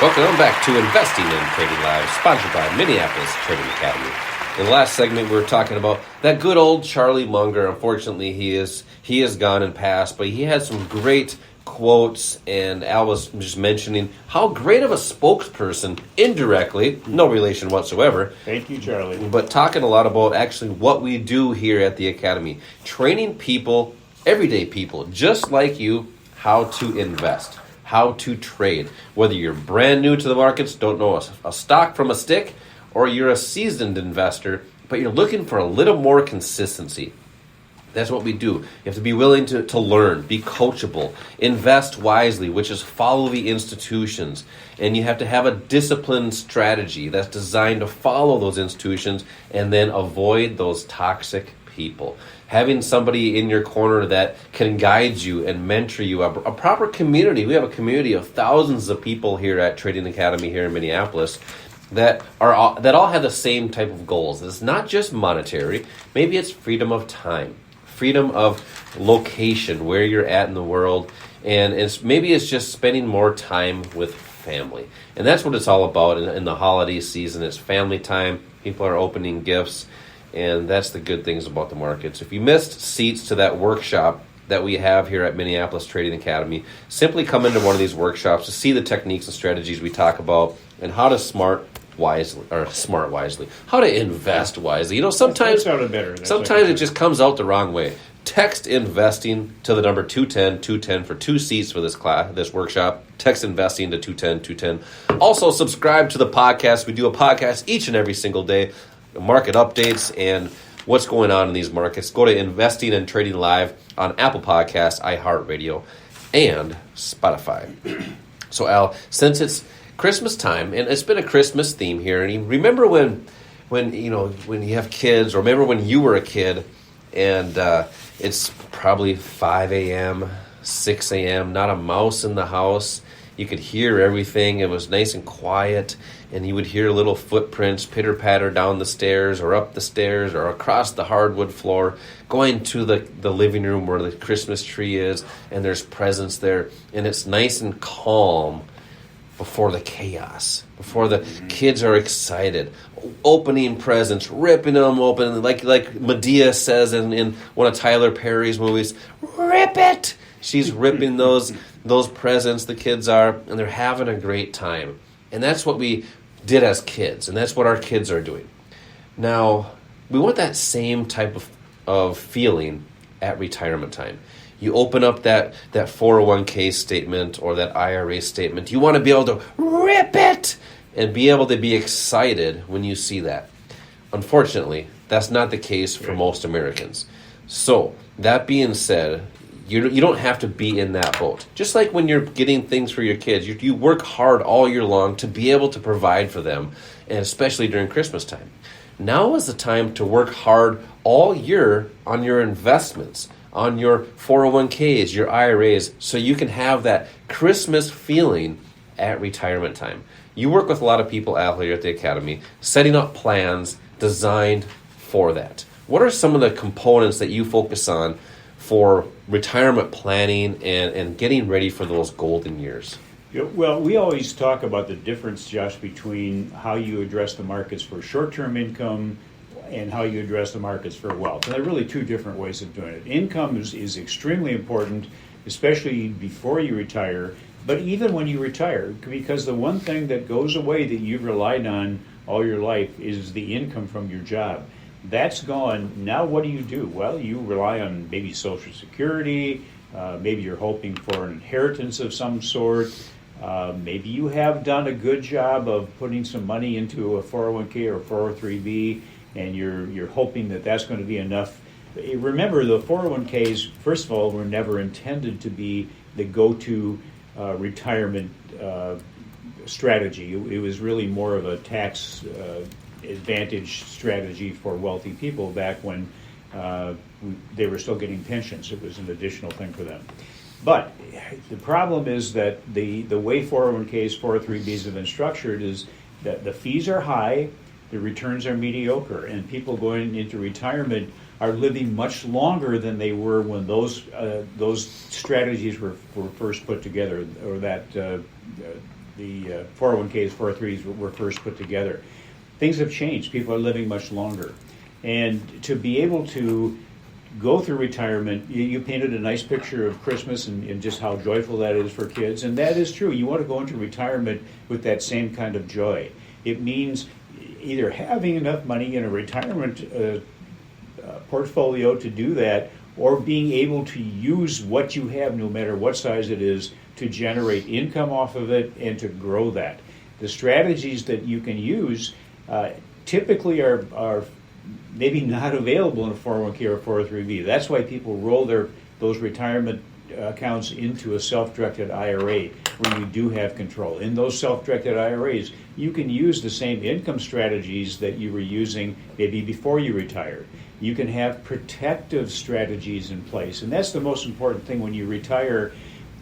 Welcome back to Investing in Trading Live, sponsored by Minneapolis Trading Academy. In the last segment, we were talking about that good old Charlie Munger. Unfortunately, he is gone and passed, but he had some great quotes, and Al was just mentioning how great of a spokesperson, indirectly, no relation whatsoever. Thank you, Charlie. But talking a lot about actually what we do here at the Academy, training people, everyday people, just like you, how to invest, how to trade. Whether you're brand new to the markets, don't know a stock from a stick, or you're a seasoned investor, but you're looking for a little more consistency. That's what we do. You have to be willing to learn, be coachable, invest wisely, which is follow the institutions. And you have to have a disciplined strategy that's designed to follow those institutions and then avoid those toxic people. Having somebody in your corner that can guide you and mentor you, a proper community. We have a community of thousands of people here at Trading Academy here in Minneapolis that all have the same type of goals. It's not just monetary. Maybe it's freedom of time, freedom of location, where you're at in the world, and maybe it's just spending more time with family. And that's what it's all about in the holiday season. It's family time. People are opening gifts, and that's the good things about the markets. If you missed seats to that workshop that we have here at Minneapolis Trading Academy, simply come into one of these workshops to see the techniques and strategies we talk about and how to smart wisely, how to invest wisely. You know, sometimes it just comes out the wrong way. Text investing to the number 210 for 2 seats for this workshop. Text investing to 210. Also subscribe to the podcast. We do a podcast each and every single day, market updates and what's going on in these markets. Go to Investing and Trading Live on Apple Podcasts, iHeartRadio, and Spotify. So Al, since it's Christmas time, and it's been a Christmas theme here, and you remember when you have kids, or remember when you were a kid, and it's probably 5 a.m., 6 a.m., not a mouse in the house. You could hear everything. It was nice and quiet, and you would hear little footprints pitter-patter down the stairs or up the stairs or across the hardwood floor, going to the living room where the Christmas tree is, and there's presents there, and it's nice and calm before the chaos, before the kids are excited, opening presents, ripping them open, like Medea says in one of Tyler Perry's movies, "Rip it!" She's ripping those presents, the kids are, and they're having a great time. And that's what we did as kids, and that's what our kids are doing. Now, we want that same type of feeling at retirement time. You open up that 401k statement or that IRA statement. You want to be able to rip it and be able to be excited when you see that. Unfortunately, that's not the case for most Americans. So, that being said, you don't have to be in that boat. Just like when you're getting things for your kids, you work hard all year long to be able to provide for them, and especially during Christmas time. Now is the time to work hard all year on your investments, on your 401ks, your IRAs, so you can have that Christmas feeling at retirement time. You work with a lot of people out here at the Academy, setting up plans designed for that. What are some of the components that you focus on for retirement planning and getting ready for those golden years? Yeah, well, we always talk about the difference, Josh, between how you address the markets for short-term income and how you address the markets for wealth. And there are really two different ways of doing it. Income is extremely important, especially before you retire, but even when you retire, because the one thing that goes away that you've relied on all your life is the income from your job. That's gone. Now what do? Well, you rely on maybe Social Security, maybe you're hoping for an inheritance of some sort, maybe you have done a good job of putting some money into a 401k or 403b, and you're hoping that that's going to be enough. Remember, the 401ks, first of all, were never intended to be the go-to retirement strategy. It was really more of a tax advantage strategy for wealthy people back when they were still getting pensions. It was an additional thing for them. But the problem is that the way 401ks, 403bs have been structured is that the fees are high, the returns are mediocre, and people going into retirement are living much longer than they were when those strategies were first put together, or that 401ks, 403s were first put together. Things have changed. People are living much longer. And to be able to go through retirement, you painted a nice picture of Christmas and just how joyful that is for kids. And that is true. You want to go into retirement with that same kind of joy. It means either having enough money in a retirement portfolio to do that, or being able to use what you have, no matter what size it is, to generate income off of it and to grow that. The strategies that you can use typically are maybe not available in a 401k or 403b. That's why people roll those retirement accounts into a self-directed IRA where you do have control. In those self-directed IRAs, you can use the same income strategies that you were using maybe before you retired. You can have protective strategies in place, and that's the most important thing when you retire.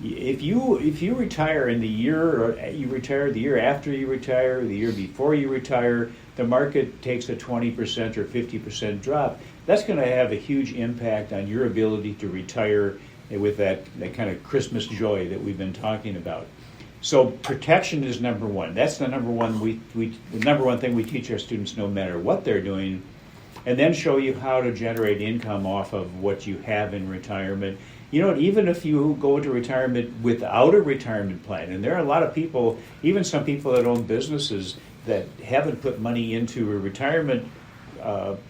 If you retire in the year, or you retire the year after you retire, the year before you retire, the market takes a 20% or 50% drop. That's going to have a huge impact on your ability to retire with that kind of Christmas joy that we've been talking about. So protection is number one. That's the number one the number one thing we teach our students, no matter what they're doing, and then show you how to generate income off of what you have in retirement. You know, even if you go into retirement without a retirement plan, and there are a lot of people, even some people that own businesses that haven't put money into a retirement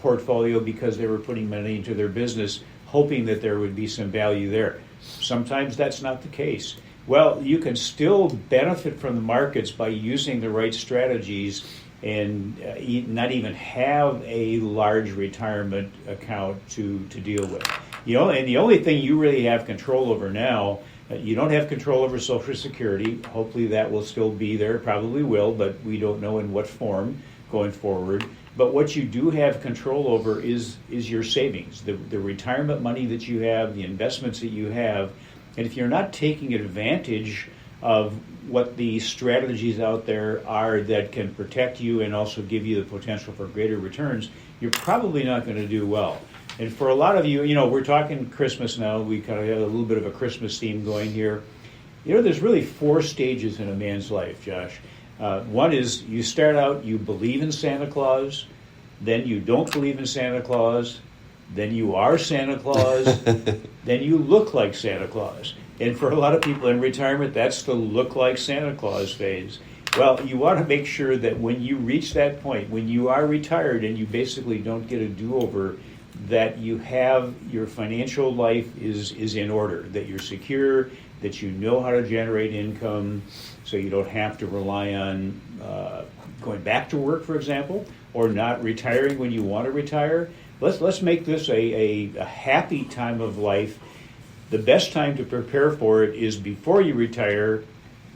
portfolio because they were putting money into their business hoping that there would be some value there. Sometimes that's not the case. Well, you can still benefit from the markets by using the right strategies and not even have a large retirement account to deal with. You know, and the only thing you really have control over now, you don't have control over Social Security. Hopefully that will still be there, probably will, but we don't know in what form going forward. But what you do have control over is your savings, the retirement money that you have, the investments that you have. And if you're not taking advantage of what the strategies out there are that can protect you and also give you the potential for greater returns, you're probably not going to do well. And for a lot of you, you know, we're talking Christmas now. We kind of have a little bit of a Christmas theme going here. You know, there's really 4 stages in a man's life, Josh. One is you start out, you believe in Santa Claus, then you don't believe in Santa Claus, then you are Santa Claus, then you look like Santa Claus. And for a lot of people in retirement, that's the look like Santa Claus phase. Well, you want to make sure that when you reach that point, when you are retired and you basically don't get a do-over, that you have your financial life is in order, that you're secure, that you know how to generate income, so you don't have to rely on going back to work, for example, or not retiring when you want to retire. Let's make this a happy time of life. The best time to prepare for it is before you retire,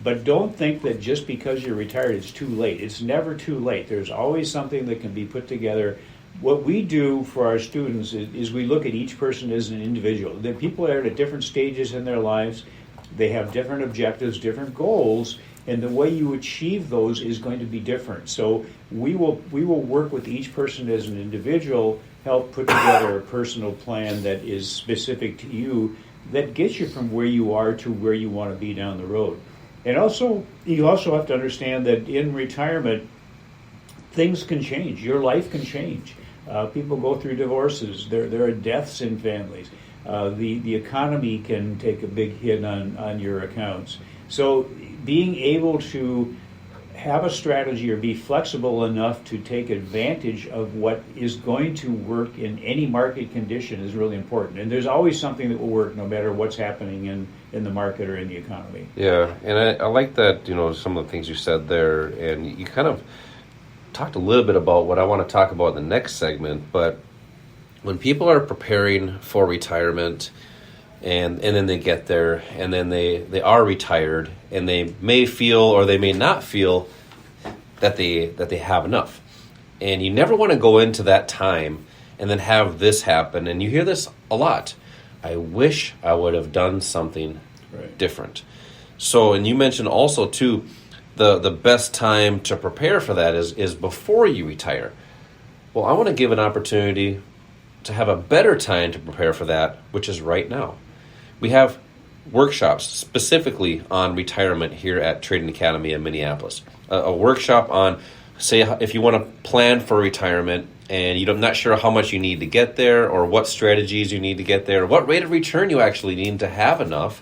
but don't think that just because you're retired it's too late. It's never too late. There's always something that can be put together. What we do for our students is we look at each person as an individual. The people are at different stages in their lives. They have different objectives, different goals, and the way you achieve those is going to be different. So we will work with each person as an individual, help put together a personal plan that is specific to you, that gets you from where you are to where you want to be down the road. And also, you also have to understand that in retirement, things can change. Your life can change. People go through divorces. There are deaths in families. The economy can take a big hit on your accounts. So being able to have a strategy or be flexible enough to take advantage of what is going to work in any market condition is really important. And there's always something that will work no matter what's happening in the market or in the economy. Yeah, and I like that, you know, some of the things you said there, and you kind of talked a little bit about what I want to talk about in the next segment. But when people are preparing for retirement and then they get there and then they are retired and they may feel or they may not feel that they have enough. And you never want to go into that time and then have this happen. And you hear this a lot. I wish I would have done something different. So, and you mentioned also too, the best time to prepare for that is before you retire. Well, I want to give an opportunity to have a better time to prepare for that, which is right now. We have workshops specifically on retirement here at Trading Academy in Minneapolis. A workshop on, say, if you want to plan for retirement and you're not sure how much you need to get there, or what strategies you need to get there, or what rate of return you actually need to have enough,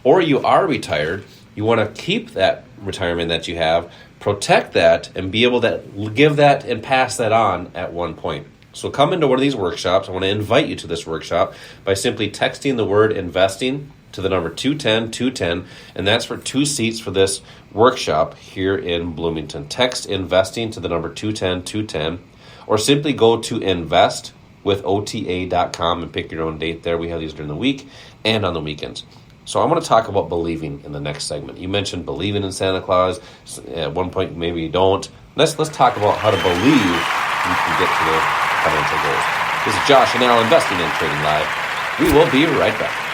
or you are retired, you want to keep that retirement that you have, protect that, and be able to give that and pass that on at one point. So come into one of these workshops. I want to invite you to this workshop by simply texting the word investing to the number 210-210, and that's for 2 seats for this workshop here in Bloomington. Text investing to the number 210-210, or simply go to investwithota.com and pick your own date there. We have these during the week and on the weekends. So I want to talk about believing in the next segment. You mentioned believing in Santa Claus. At one point, maybe you don't. Let's talk about how to believe you can get to the financial goals. This is Josh and Al, Investing and Trading Live. We will be right back.